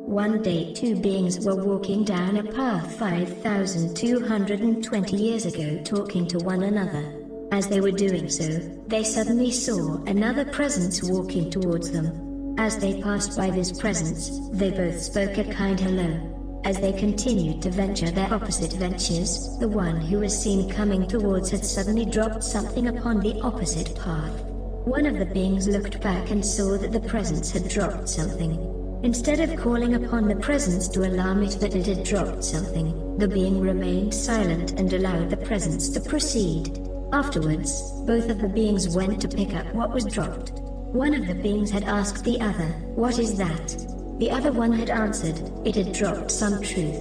One day two beings were walking down a path 5,220 years ago talking to one another. As they were doing so, they suddenly saw another presence walking towards them. As they passed by this presence, they both spoke a kind hello. As they continued to venture their opposite ventures, the one who was seen coming towards had suddenly dropped something upon the opposite path. One of the beings looked back and saw that the presence had dropped something. Instead of calling upon the presence to alarm it that it had dropped something, the being remained silent and allowed the presence to proceed. Afterwards, both of the beings went to pick up what was dropped. One of the beings had asked the other, "What is that?" The other one had answered, "It had dropped some truth."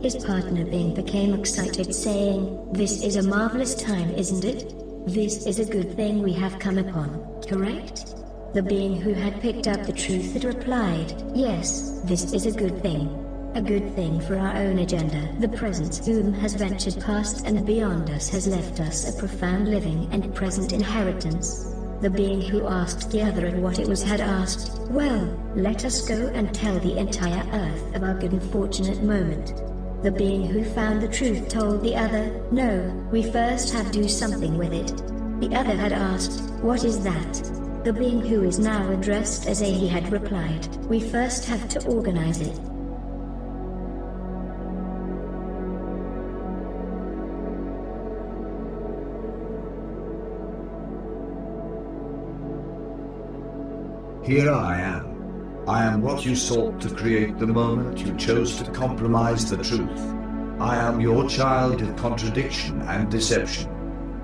His partner being became excited, saying, "This is a marvelous time, isn't it? This is a good thing we have come upon, correct?" The being who had picked up the truth had replied, "Yes, this is a good thing. A good thing for our own agenda. The presence whom has ventured past and beyond us has left us a profound living and present inheritance." The being who asked the other what it was had asked, "Well, let us go and tell the entire earth of our good and fortunate moment." The being who found the truth told the other, "No, we first have to do something with it." The other had asked, "What is that?" The being who is now addressed as a he had replied, "We first have to organize it." Here I am. I am what you sought to create the moment you chose to compromise the truth. I am your child of contradiction and deception.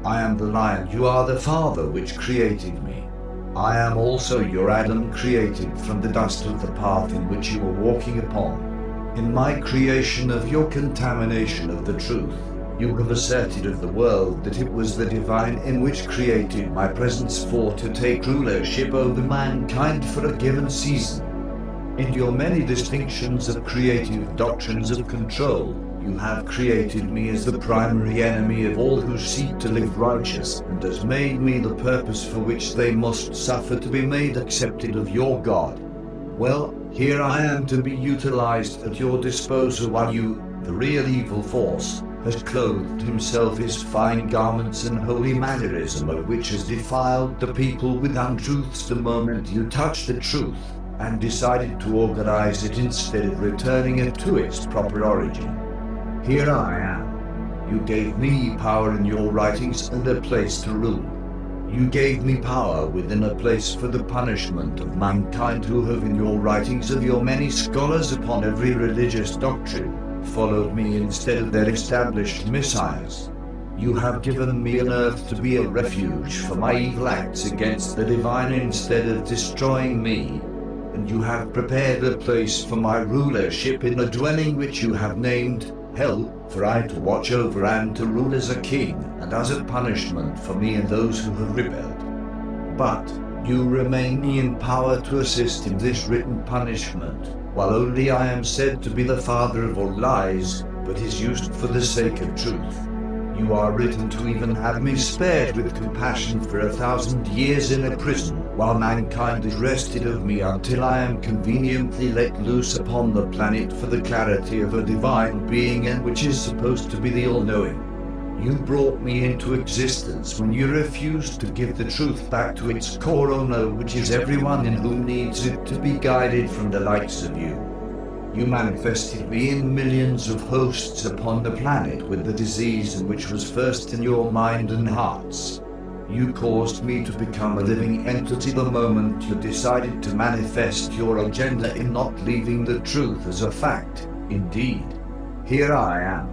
I am the lion, you are the father which created me. I am also your Adam, created from the dust of the path in which you were walking upon. In my creation of your contamination of the truth, you have asserted of the world that it was the divine in which created my presence for to take rulership over mankind for a given season. In your many distinctions of creative doctrines of control, you have created me as the primary enemy of all who seek to live righteous, and has made me the purpose for which they must suffer to be made accepted of your God. Well, here I am to be utilized at your disposal while you, the real evil force, has clothed himself in fine garments and holy mannerism, of which has defiled the people with untruths the moment you touched the truth, and decided to organize it instead of returning it to its proper origin. Here I am. You gave me power in your writings and a place to rule. You gave me power within a place for the punishment of mankind who have in your writings of your many scholars upon every religious doctrine followed me instead of their established messiahs. You have given me an earth to be a refuge for my evil acts against the divine instead of destroying me. And you have prepared a place for my rulership in a dwelling which you have named Hell, for I to watch over and to rule as a king, and as a punishment for me and those who have rebelled. But you remain me in power to assist in this written punishment, while only I am said to be the father of all lies, but is used for the sake of truth. You are written to even have me spared with compassion for 1,000 years in a prison, while mankind is wrested of me until I am conveniently let loose upon the planet for the clarity of a divine being, and which is supposed to be the all-knowing. You brought me into existence when you refused to give the truth back to its core, oh no, which is everyone in whom needs it to be guided from the likes of you. You manifested me in millions of hosts upon the planet with the disease in which was first in your mind and hearts. You caused me to become a living entity the moment you decided to manifest your agenda in not leaving the truth as a fact. Indeed, here I am.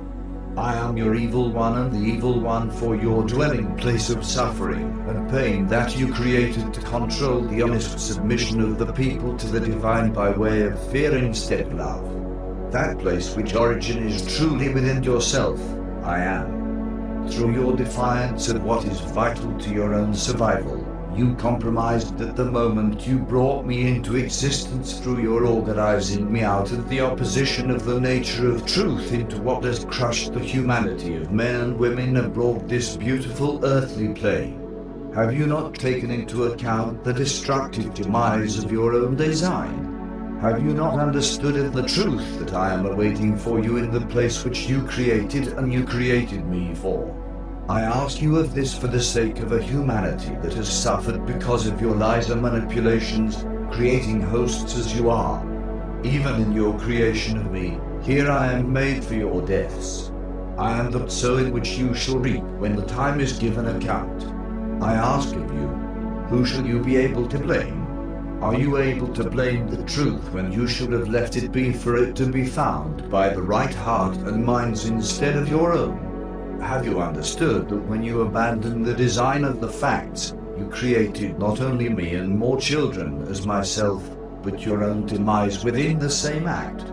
I am your evil one and the evil one for your dwelling place of suffering and pain that you created to control the honest submission of the people to the divine by way of fear instead of love. That place which origin is truly within yourself, I am. Through your defiance of what is vital to your own survival, you compromised at the moment you brought me into existence through your organizing me out of the opposition of the nature of truth into what has crushed the humanity of men and women abroad this beautiful earthly plane. Have you not taken into account the destructive demise of your own design? Have you not understood the truth that I am awaiting for you in the place which you created and you created me for? I ask you of this for the sake of a humanity that has suffered because of your lies and manipulations, creating hosts as you are. Even in your creation of me, here I am made for your deaths. I am the sow in which you shall reap when the time is given account. I ask of you, who shall you be able to blame? Are you able to blame the truth when you should have left it be for it to be found by the right heart and minds instead of your own? Have you understood that when you abandoned the design of the facts, you created not only me and more children as myself, but your own demise within the same act?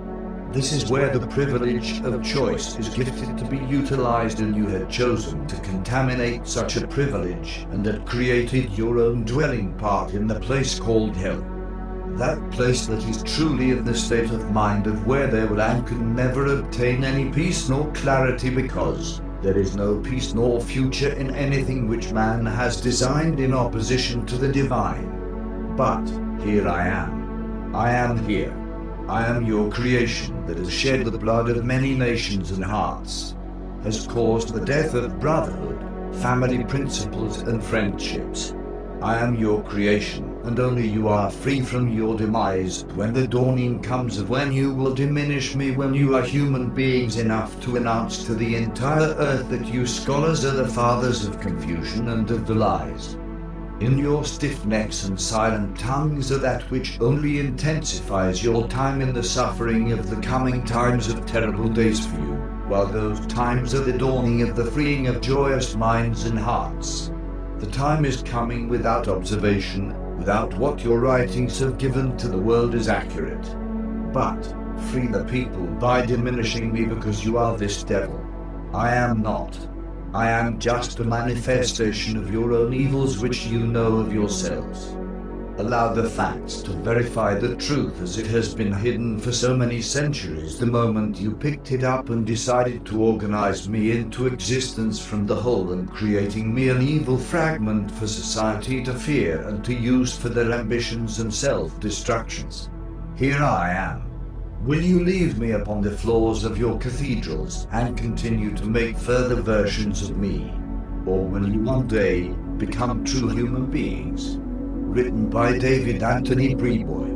This is where the privilege of choice is gifted to be utilized, and you had chosen to contaminate such a privilege and had created your own dwelling part in the place called hell. That place that is truly in the state of mind of where there will and can never obtain any peace nor clarity, because there is no peace nor future in anything which man has designed in opposition to the divine. But here I am here. I am your creation that has shed the blood of many nations and hearts, has caused the death of brotherhood, family principles and friendships. I am your creation, and only you are free from your demise when the dawning comes of when you will diminish me, when you are human beings enough to announce to the entire earth that you scholars are the fathers of confusion and of the lies. In your stiff necks and silent tongues are that which only intensifies your time in the suffering of the coming times of terrible days for you, while those times are the dawning of the freeing of joyous minds and hearts. The time is coming without observation, without what your writings have given to the world is accurate. But free the people by diminishing me because you are this devil. I am not. I am just a manifestation of your own evils which you know of yourselves. Allow the facts to verify the truth as it has been hidden for so many centuries the moment you picked it up and decided to organize me into existence from the whole, and creating me an evil fragment for society to fear and to use for their ambitions and self-destructions. Here I am. Will you leave me upon the floors of your cathedrals and continue to make further versions of me? Or will you one day become true human beings? Written by David Anthony Brayboy.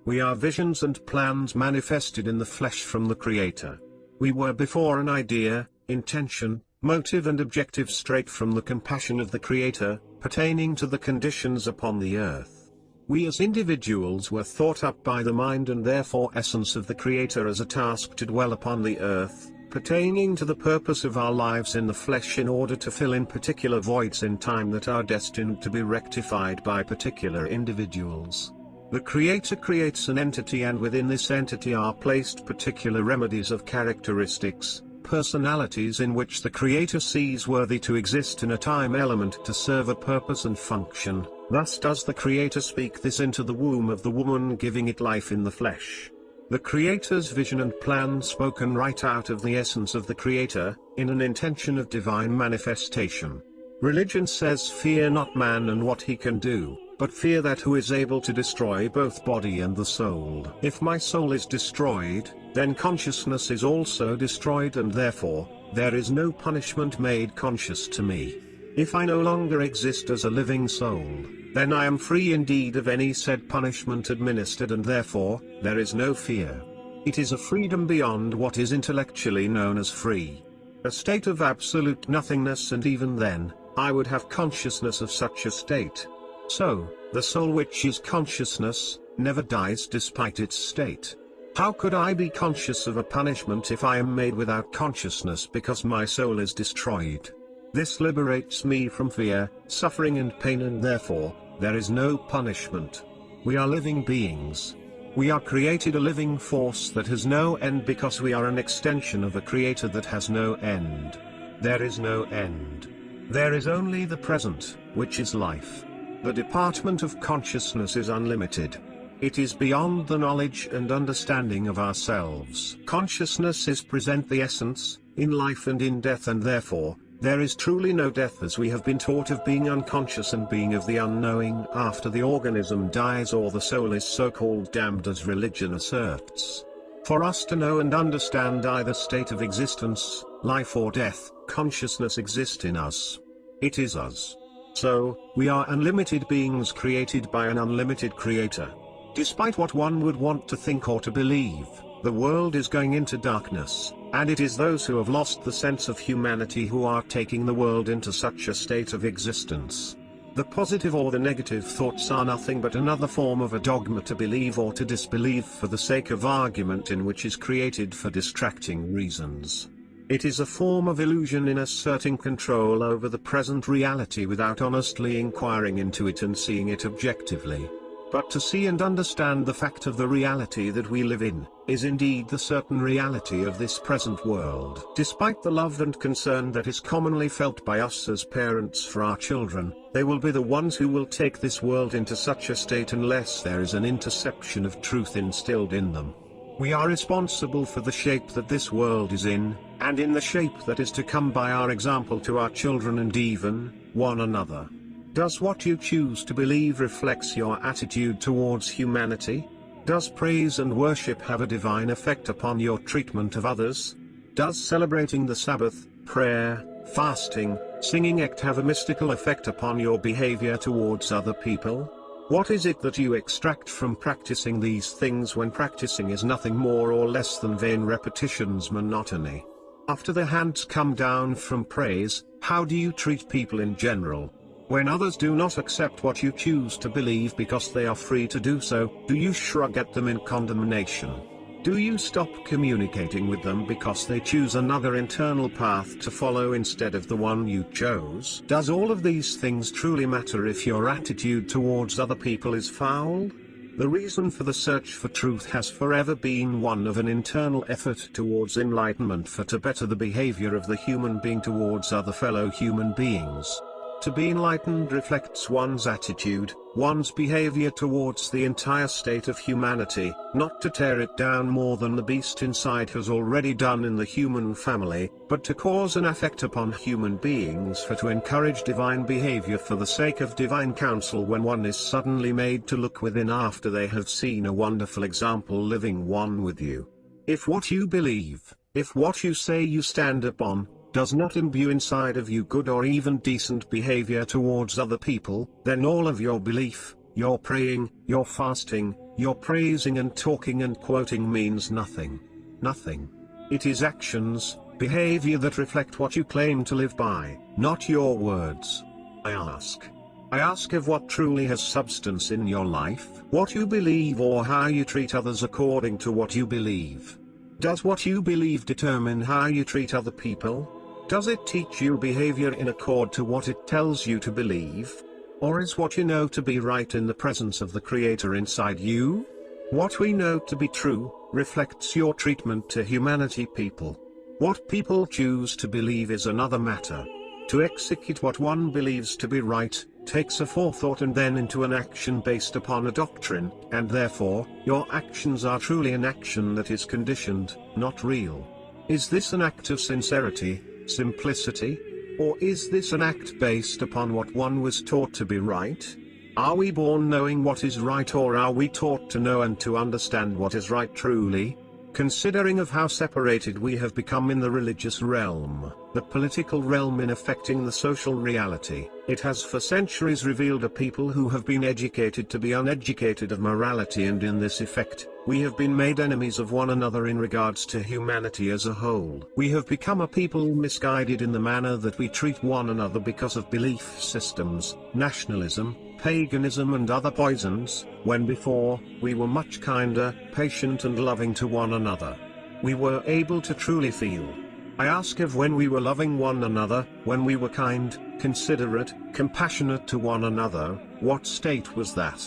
We are visions and plans manifested in the flesh from the Creator. We were before an idea, intention, motive and objective straight from the compassion of the Creator, pertaining to the conditions upon the earth. We as individuals were thought up by the mind and therefore essence of the Creator as a task to dwell upon the earth, pertaining to the purpose of our lives in the flesh in order to fill in particular voids in time that are destined to be rectified by particular individuals. The Creator creates an entity and within this entity are placed particular remedies of characteristics, personalities in which the Creator sees worthy to exist in a time element to serve a purpose and function. Thus does the Creator speak this into the womb of the woman, giving it life in the flesh. The Creator's vision and plan spoken right out of the essence of the Creator, in an intention of divine manifestation. Religion says fear not man and what he can do, but fear that who is able to destroy both body and the soul. If my soul is destroyed, then consciousness is also destroyed and therefore, there is no punishment made conscious to me. If I no longer exist as a living soul, then I am free indeed of any said punishment administered and therefore, there is no fear. It is a freedom beyond what is intellectually known as free. A state of absolute nothingness, and even then, I would have consciousness of such a state. So, the soul which is consciousness, never dies despite its state. How could I be conscious of a punishment if I am made without consciousness because my soul is destroyed? This liberates me from fear, suffering and pain, and therefore, there is no punishment. We are living beings. We are created a living force that has no end because we are an extension of a Creator that has no end. There is no end. There is only the present, which is life. The department of consciousness is unlimited. It is beyond the knowledge and understanding of ourselves. Consciousness is present the essence, in life and in death, and therefore, there is truly no death as we have been taught of being unconscious and being of the unknowing after the organism dies or the soul is so-called damned as religion asserts. For us to know and understand either state of existence, life or death, consciousness exists in us. It is us. So, we are unlimited beings created by an unlimited Creator. Despite what one would want to think or to believe, the world is going into darkness, and it is those who have lost the sense of humanity who are taking the world into such a state of existence. The positive or the negative thoughts are nothing but another form of a dogma to believe or to disbelieve for the sake of argument, in which is created for distracting reasons. It is a form of illusion in asserting control over the present reality without honestly inquiring into it and seeing it objectively. But to see and understand the fact of the reality that we live in, is indeed the certain reality of this present world. Despite the love and concern that is commonly felt by us as parents for our children, they will be the ones who will take this world into such a state unless there is an interception of truth instilled in them. We are responsible for the shape that this world is in, and in the shape that is to come by our example to our children and even one another. Does what you choose to believe reflects your attitude towards humanity? Does praise and worship have a divine effect upon your treatment of others? Does celebrating the Sabbath, prayer, fasting, singing act have a mystical effect upon your behavior towards other people? What is it that you extract from practicing these things when practicing is nothing more or less than vain repetitions, monotony? After the hands come down from praise, how do you treat people in general? When others do not accept what you choose to believe because they are free to do so, do you shrug at them in condemnation? Do you stop communicating with them because they choose another internal path to follow instead of the one you chose? Does all of these things truly matter if your attitude towards other people is foul? The reason for the search for truth has forever been one of an internal effort towards enlightenment, for to better the behavior of the human being towards other fellow human beings. To be enlightened reflects one's attitude, one's behavior towards the entire state of humanity, not to tear it down more than the beast inside has already done in the human family, but to cause an effect upon human beings, for to encourage divine behavior for the sake of divine counsel when one is suddenly made to look within after they have seen a wonderful example living one with you. If what you believe, if what you say you stand upon, does not imbue inside of you good or even decent behavior towards other people, then all of your belief, your praying, your fasting, Your praising and talking and quoting means nothing. Nothing. It is actions, behavior that reflect what you claim to live by, not your words. I ask of what truly has substance in your life, what you believe or how you treat others according to what you believe. Does what you believe determine how you treat other people? Does it teach you behavior in accord to what it tells you to believe? Or is what you know to be right in the presence of the Creator inside you? What we know to be true reflects your treatment to humanity people. What people choose to believe is another matter. To execute what one believes to be right takes a forethought and then into an action based upon a doctrine, and therefore, your actions are truly an action that is conditioned, not real. Is this an act of sincerity, simplicity? Or is this an act based upon what one was taught to be right? Are we born knowing what is right, or are we taught to know and to understand what is right truly? Considering of how separated we have become in the religious realm, the political realm in affecting the social reality, it has for centuries revealed a people who have been educated to be uneducated of morality, and in this effect, we have been made enemies of one another in regards to humanity as a whole. We have become a people misguided in the manner that we treat one another because of belief systems, nationalism, paganism and other poisons, when before, we were much kinder, patient and loving to one another. We were able to truly feel. I ask of when we were loving one another, when we were kind, considerate, compassionate to one another, what state was that?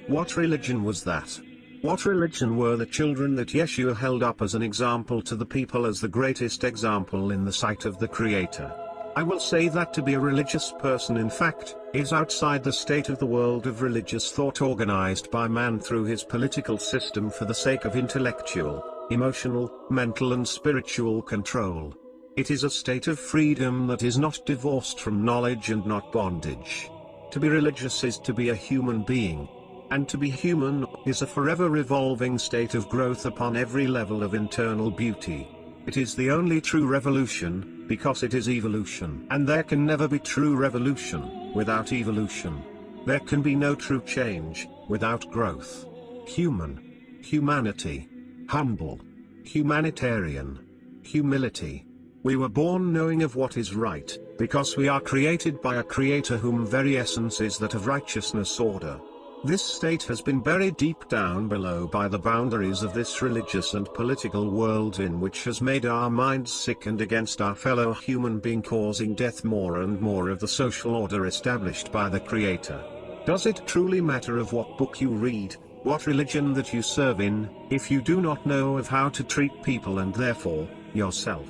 What religion was that? What religion were the children that Yeshua held up as an example to the people, as the greatest example in the sight of the Creator? I will say that to be a religious person, in fact, is outside the state of the world of religious thought organized by man through his political system for the sake of intellectual, emotional, mental and spiritual control. It is a state of freedom that is not divorced from knowledge and not bondage. To be religious is to be a human being. And to be human is a forever revolving state of growth upon every level of internal beauty. It is the only true revolution, because it is evolution. And there can never be true revolution without evolution. There can be no true change without growth. Humanity, humble, humanitarian, humility. We were born knowing of what is right, because we are created by a Creator whom very essence is that of righteousness order. This state has been buried deep down below by the boundaries of this religious and political world, in which has made our minds sick and against our fellow human being, causing death more and more of the social order established by the Creator. Does it truly matter of what book you read, what religion that you serve in, if you do not know of how to treat people and therefore, yourself?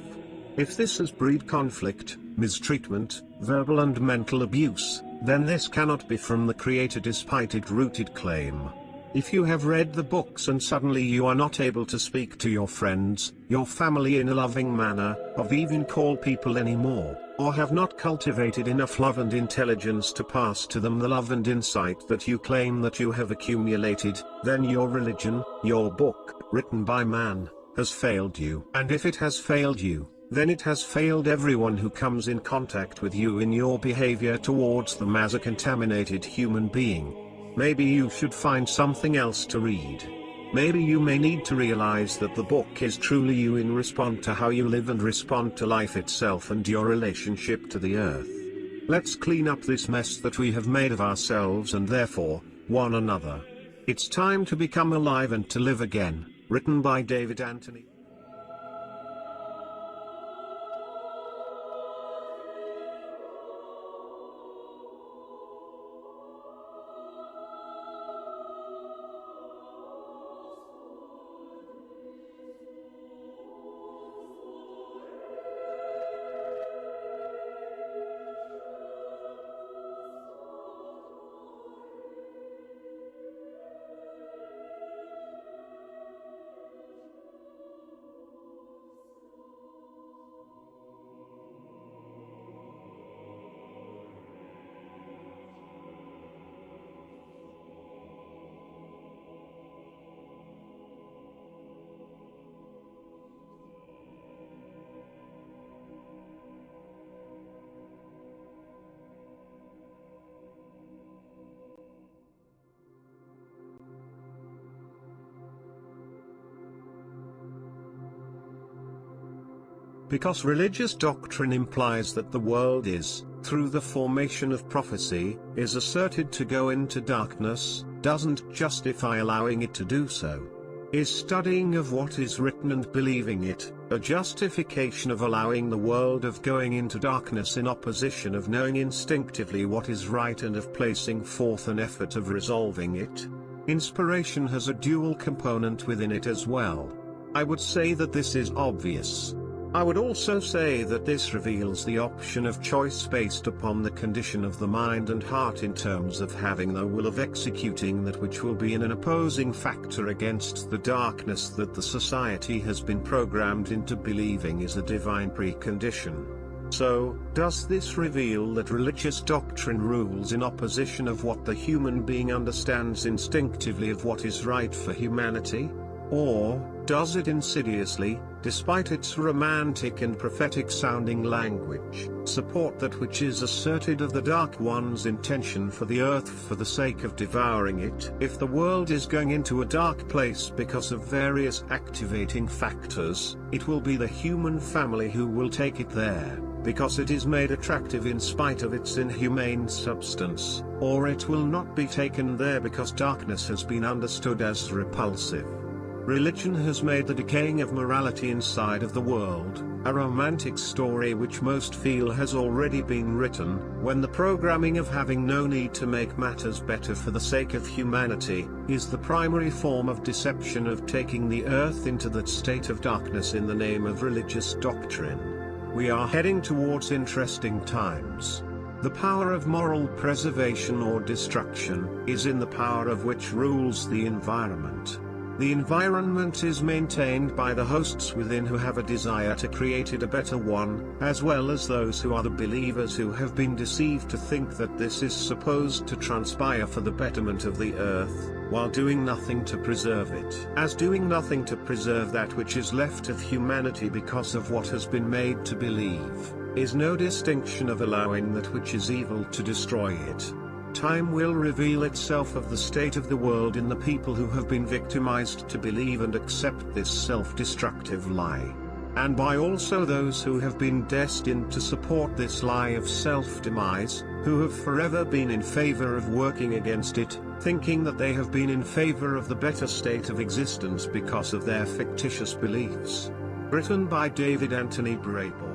If this has breed conflict, mistreatment, verbal and mental abuse, then this cannot be from the Creator despite its rooted claim. If you have read the books and suddenly you are not able to speak to your friends, your family in a loving manner, or even call people anymore, or have not cultivated enough love and intelligence to pass to them the love and insight that you claim that you have accumulated, then your religion, your book, written by man, has failed you. And if it has failed you, then it has failed everyone who comes in contact with you in your behavior towards them as a contaminated human being. Maybe you should find something else to read. Maybe you may need to realize that the book is truly you in response to how you live and respond to life itself and your relationship to the earth. Let's clean up this mess that we have made of ourselves and therefore, one another. It's time to become alive and to live again. Written by David Anthony. Because religious doctrine implies that the world is, through the formation of prophecy, is asserted to go into darkness, doesn't justify allowing it to do so. Is studying of what is written and believing it, a justification of allowing the world of going into darkness in opposition of knowing instinctively what is right and of placing forth an effort of resolving it? Inspiration has a dual component within it as well. I would say that this is obvious. I would also say that this reveals the option of choice based upon the condition of the mind and heart in terms of having the will of executing that which will be in an opposing factor against the darkness that the society has been programmed into believing is a divine precondition. So, does this reveal that religious doctrine rules in opposition of what the human being understands instinctively of what is right for humanity? Or, does it insidiously, despite its romantic and prophetic sounding language, support that which is asserted of the Dark One's intention for the earth for the sake of devouring it? If the world is going into a dark place because of various activating factors, it will be the human family who will take it there, because it is made attractive in spite of its inhumane substance, or it will not be taken there because darkness has been understood as repulsive. Religion has made the decaying of morality inside of the world a romantic story which most feel has already been written, when the programming of having no need to make matters better for the sake of humanity is the primary form of deception of taking the earth into that state of darkness in the name of religious doctrine. We are heading towards interesting times. The power of moral preservation or destruction is in the power of which rules the environment. The environment is maintained by the hosts within who have a desire to create it a better one, as well as those who are the believers who have been deceived to think that this is supposed to transpire for the betterment of the earth, while doing nothing to preserve it. As doing nothing to preserve that which is left of humanity because of what has been made to believe, is no distinction of allowing that which is evil to destroy it. Time will reveal itself of the state of the world in the people who have been victimized to believe and accept this self-destructive lie. And by also those who have been destined to support this lie of self-demise, who have forever been in favor of working against it, thinking that they have been in favor of the better state of existence because of their fictitious beliefs. Written by David Anthony Brayboy.